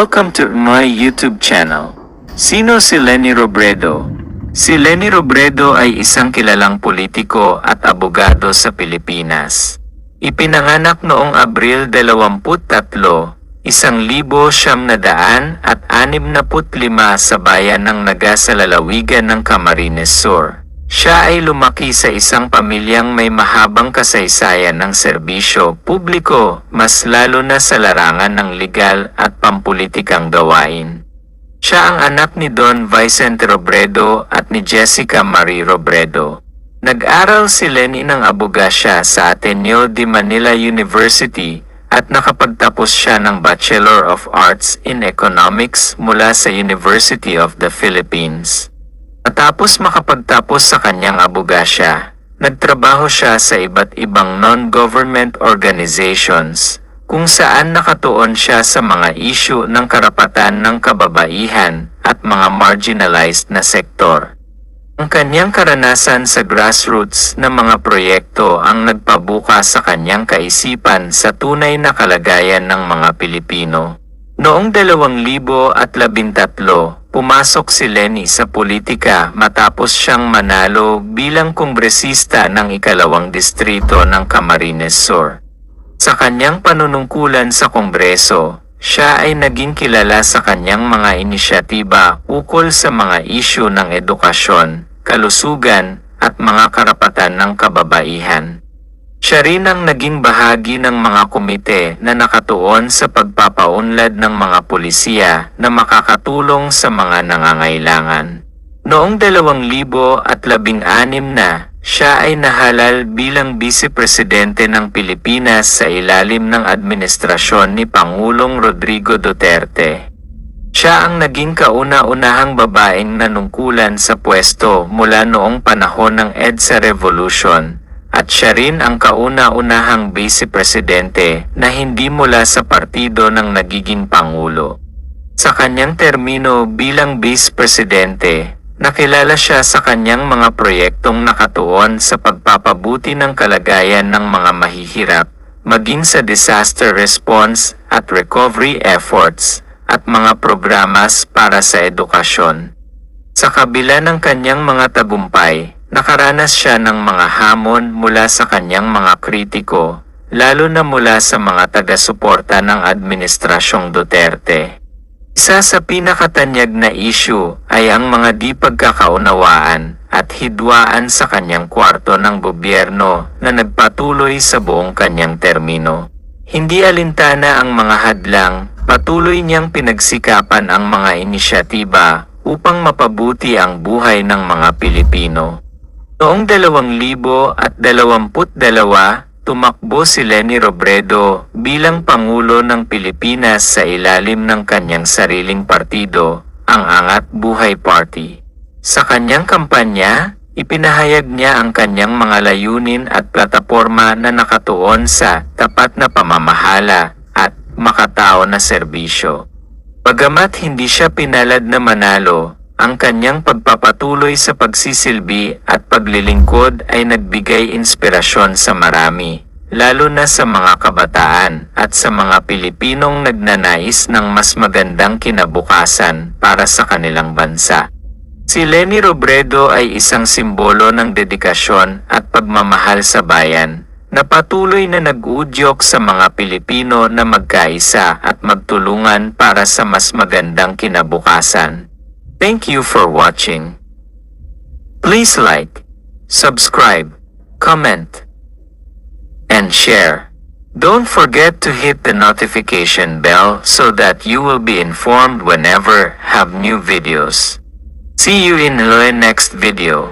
Welcome to my YouTube channel. Sino si Leni Robredo? Si Leni Robredo ay isang kilalang politiko at abogado sa Pilipinas. Ipinanganak noong Abril 23, 1965 sa bayan ng Naga sa lalawigan ng Camarines Sur. Siya ay lumaki sa isang pamilyang may mahabang kasaysayan ng serbisyo publiko, mas lalo na sa larangan ng legal at pampulitikang gawain. Siya ang anak ni Don Vicente Robredo at ni Jessica Marie Robredo. Nag-aral si Leni ng abogasya sa Ateneo de Manila University at nakapagtapos siya ng Bachelor of Arts in Economics mula sa University of the Philippines. Matapos makapagtapos sa kanyang abogasya, nagtrabaho siya sa iba't ibang non-government organizations kung saan nakatuon siya sa mga isyu ng karapatan ng kababaihan at mga marginalized na sektor. Ang kanyang karanasan sa grassroots na mga proyekto ang nagpabuka sa kanyang kaisipan sa tunay na kalagayan ng mga Pilipino. Noong 2013, pumasok si Leni sa politika matapos siyang manalo bilang kongresista ng ikalawang distrito ng Camarines Sur. Sa kanyang panunungkulan sa Kongreso, siya ay naging kilala sa kanyang mga inisyatiba ukol sa mga isyu ng edukasyon, kalusugan, at mga karapatan ng kababaihan. Siya rin ang naging bahagi ng mga komite na nakatuon sa pagpapaunlad ng mga pulisiya na makakatulong sa mga nangangailangan. Noong 2016 siya ay nahalal bilang Vice-Presidente ng Pilipinas sa ilalim ng administrasyon ni Pangulong Rodrigo Duterte. Siya ang naging kauna-unahang babaeng nanungkulan sa pwesto mula noong panahon ng EDSA Revolution. At siya rin ang kauna-unahang Vice-Presidente na hindi mula sa partido ng nagiging Pangulo. Sa kanyang termino bilang Vice-Presidente, nakilala siya sa kanyang mga proyektong nakatuon sa pagpapabuti ng kalagayan ng mga mahihirap, maging sa disaster response at recovery efforts, at mga programas para sa edukasyon. Sa kabila ng kanyang mga tagumpay, nakaranas siya ng mga hamon mula sa kanyang mga kritiko, lalo na mula sa mga taga-suporta ng Administrasyong Duterte. Isa sa pinakatanyag na issue ay ang mga di pagkakaunawaan at hidwaan sa kanyang kwarto ng gobyerno na nagpatuloy sa buong kanyang termino. Hindi alintana ang mga hadlang, patuloy niyang pinagsikapan ang mga inisyatiba upang mapabuti ang buhay ng mga Pilipino. Noong 2022, tumakbo si Leni Robredo bilang Pangulo ng Pilipinas sa ilalim ng kanyang sariling partido, ang Angat Buhay Party. Sa kanyang kampanya, ipinahayag niya ang kanyang mga layunin at plataporma na nakatuon sa tapat na pamamahala at makatao na serbisyo. Bagamat hindi siya pinalad na manalo, ang kanyang pagpapatuloy sa pagsisilbi at paglilingkod ay nagbigay inspirasyon sa marami, lalo na sa mga kabataan at sa mga Pilipinong nagnanais ng mas magandang kinabukasan para sa kanilang bansa. Si Leni Robredo ay isang simbolo ng dedikasyon at pagmamahal sa bayan, na patuloy na nag-uudyok sa mga Pilipino na magkaisa at magtulungan para sa mas magandang kinabukasan. Thank you for watching. Please like, subscribe, comment, and share. Don't forget to hit the notification bell so that you will be informed whenever have new videos. See you in the next video.